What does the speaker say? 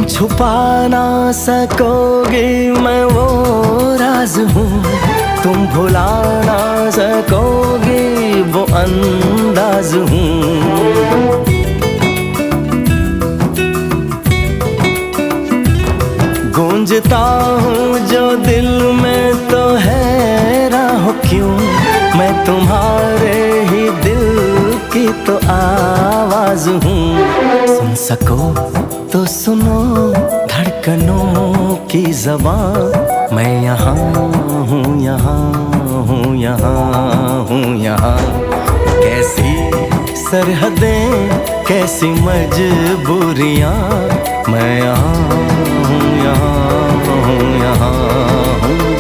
छुपा ना सकोगे मैं वो राज हूँ, तुम भुला ना सकोगे वो अंदाज हूँ। गूंजता हूँ जो दिल में तो हैरान हो क्यों, मैं तुम्हारे ही दिल की तो आवाज हूँ। सुन सको तो सुनो धड़कनों की ज़बान, मैं यहाँ हूँ, यहाँ हूँ, यहाँ हूँ, यहाँ। कैसी सरहदें कैसी मजबूरियाँ, मैं यहाँ हूँ, यहाँ हूँ, यहाँ हूँ।